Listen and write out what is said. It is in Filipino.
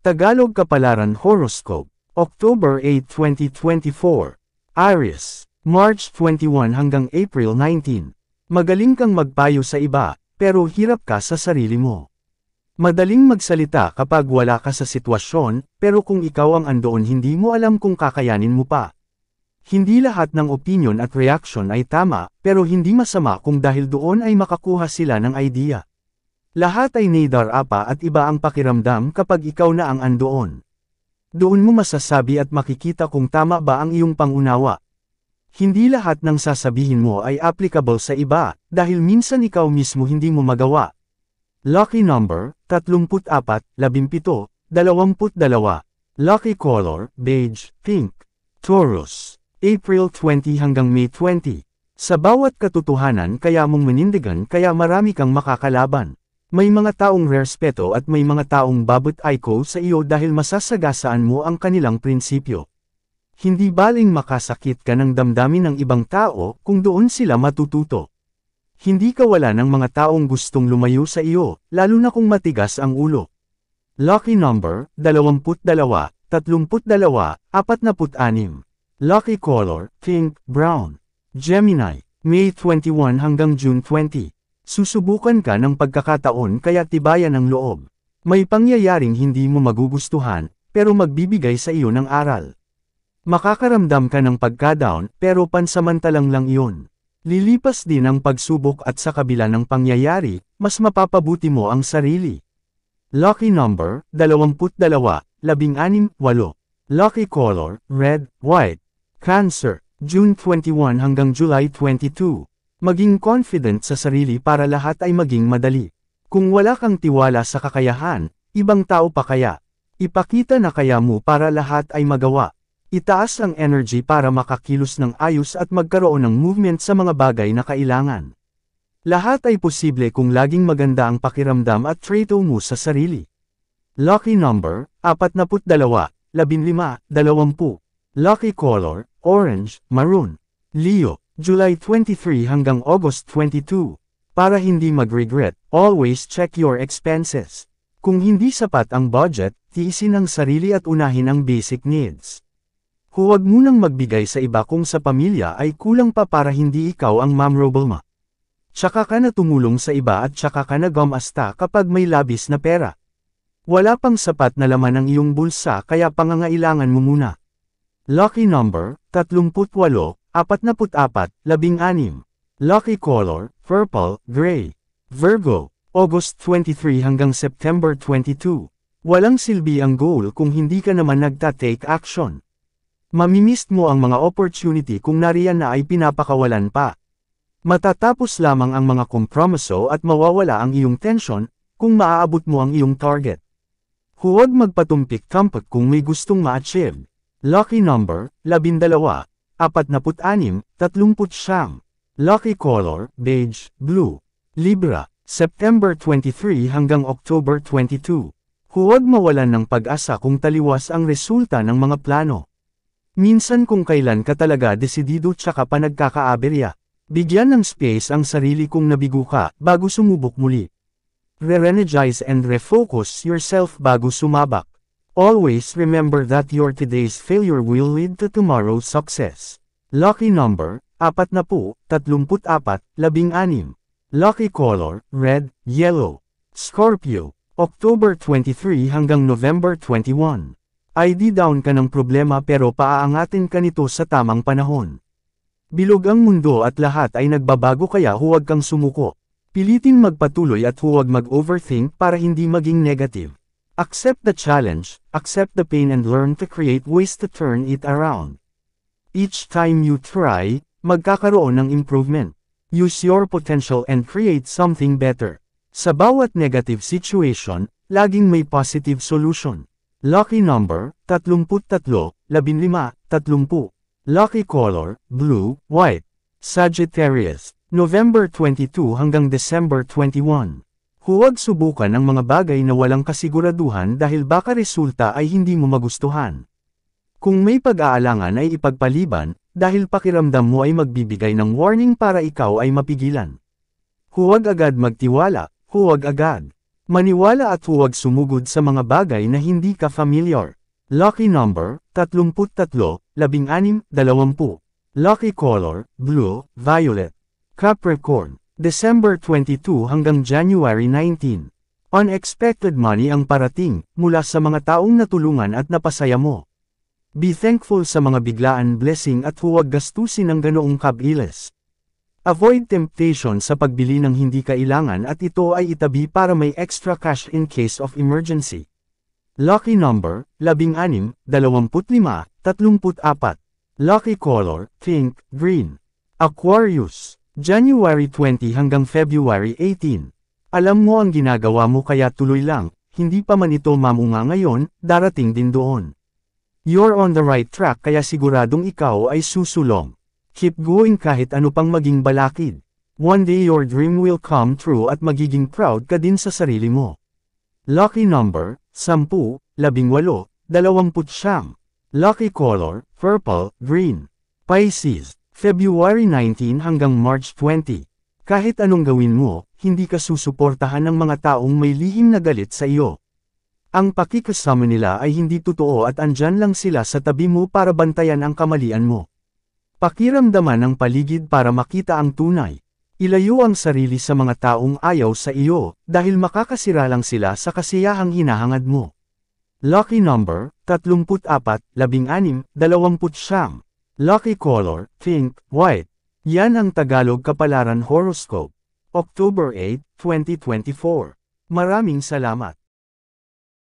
Tagalog Kapalaran Horoscope, October 8, 2024. Aries, March 21 hanggang April 19. Magaling kang magpayo sa iba, pero hirap ka sa sarili mo. Madaling magsalita kapag wala ka sa sitwasyon, pero kung ikaw ang andoon hindi mo alam kung kakayanin mo pa. Hindi lahat ng opinion at reaction ay tama, pero hindi masama kung dahil doon ay makakuha sila ng idea. Lahat ay naidarapa at iba ang pakiramdam kapag ikaw na ang andoon. Doon mo masasabi at makikita kung tama ba ang iyong pangunawa. Hindi lahat ng sasabihin mo ay applicable sa iba, dahil minsan ikaw mismo hindi mo magawa. Lucky number, 34, 17, 22. Lucky color, beige, pink. Taurus, April 20 hanggang May 20. Sa bawat katotohanan kaya mong manindigan kaya marami kang makakalaban. May mga taong respeto at may mga taong babot-aiko sa iyo dahil masasagasaan mo ang kanilang prinsipyo. Hindi baling makasakit ka ng damdamin ng ibang tao kung doon sila matututo. Hindi ka wala ng mga taong gustong lumayo sa iyo, lalo na kung matigas ang ulo. Lucky number, 22, 32, 46. Lucky color, pink, brown. Gemini, May 21 hanggang June 20. Susubukan ka ng pagkakataon kaya tibayan ang loob. May pangyayaring hindi mo magugustuhan, pero magbibigay sa iyo ng aral. Makakaramdam ka ng pagka-down, pero pansamantalang lang iyon. Lilipas din ang pagsubok at sa kabila ng pangyayari, mas mapapabuti mo ang sarili. Lucky number, 22, 16, 8. Lucky color, red, white. Cancer, June 21 hanggang July 22. Maging confident sa sarili para lahat ay maging madali. Kung wala kang tiwala sa kakayahan, ibang tao pa kaya. Ipakita na kaya mo para lahat ay magawa. Itaas ang energy para makakilos ng ayos at magkaroon ng movement sa mga bagay na kailangan. Lahat ay posible kung laging maganda ang pakiramdam at trato mo sa sarili. Lucky number, 42, 15, 20. Lucky color, orange, maroon. Leo, July 23 hanggang August 22. Para hindi mag-regret, always check your expenses. Kung hindi sapat ang budget, tiisin ang sarili at unahin ang basic needs. Huwag munang magbigay sa iba kung sa pamilya ay kulang pa para hindi ikaw ang mamroblema. Tsaka ka na tumulong sa iba at tsaka ka na gumasta kapag may labis na pera. Wala pang sapat na laman ang iyong bulsa kaya pangangailangan mo muna. Lucky number, 38, 44, 16. Lucky color, purple, gray. Virgo, August 23 hanggang September 22. Walang silbi ang goal kung hindi ka naman nagta-take action. Mamimist mo ang mga opportunity kung nariyan na ay pinapakawalan pa. Matatapos lamang ang mga kompromiso at mawawala ang iyong tension kung maaabot mo ang iyong target. Huwag magpatumpik-tampik kung may gustong ma-achieve. Lucky number, 12, 46, 30. Lucky color, beige, blue. Libra, September 23 hanggang October 22. Huwag mawalan ng pag-asa kung taliwas ang resulta ng mga plano. Minsan kung kailan ka talaga desidido tsaka pa nagkakaaberya. Bigyan ng space ang sarili kung nabigo ka bago sumubok muli. Re-energize and refocus yourself bago sumabak. Always remember that your today's failure will lead to tomorrow's success. Lucky number, 40, 34, 16. Lucky color, red, yellow. Scorpio, October 23 hanggang November 21. ID down ka ng problema pero paaangatin ka nito sa tamang panahon. Bilog ang mundo at lahat ay nagbabago kaya huwag kang sumuko. Pilitin magpatuloy at huwag mag-overthink para hindi maging negative. Accept the challenge, accept the pain and learn to create ways to turn it around. Each time you try, magkakaroon ng improvement. Use your potential and create something better. Sa bawat negative situation, laging may positive solution. Lucky number, 33, 15, 30. Lucky color, blue, white. Sagittarius, November 22 hanggang December 21. Huwag subukan ang mga bagay na walang kasiguraduhan dahil baka resulta ay hindi mo magustuhan. Kung may pag-aalangan ay ipagpaliban, dahil pakiramdam mo ay magbibigay ng warning para ikaw ay mapigilan. Huwag agad magtiwala, huwag agad. Maniwala at huwag sumugod sa mga bagay na hindi ka familiar. Lucky number, 33, 16, 20. Lucky color, blue, violet. Capricorn, December 22 hanggang January 19. Unexpected money ang parating, mula sa mga taong natulungan at napasaya mo. Be thankful sa mga biglaan blessing at huwag gastusin ng ganoong kabilis. Avoid temptation sa pagbili ng hindi kailangan at ito ay itabi para may extra cash in case of emergency. Lucky number, 16, 25, 34. Lucky color, pink, green. Aquarius, January 20 hanggang February 18. Alam mo ang ginagawa mo kaya tuloy lang, hindi pa man ito mamunga ngayon, darating din doon. You're on the right track kaya siguradong ikaw ay susulong. Keep going kahit ano pang maging balakid. One day your dream will come true at magiging proud ka din sa sarili mo. Lucky number, 10, 18, 20. Lucky color, purple, green. Pisces, February 19 hanggang March 20. Kahit anong gawin mo, hindi ka susuportahan ng mga taong may lihim na galit sa iyo. Ang pakikasama nila ay hindi totoo at andyan lang sila sa tabi mo para bantayan ang kamalian mo. Pakiramdaman ang paligid para makita ang tunay. Ilayo ang sarili sa mga taong ayaw sa iyo, dahil makakasira lang sila sa kasiyahang hinahangad mo. Lucky number, 34, 16, 20. Lucky color, pink, white. Yan ang Tagalog Kapalaran Horoscope. October 8, 2024. Maraming salamat.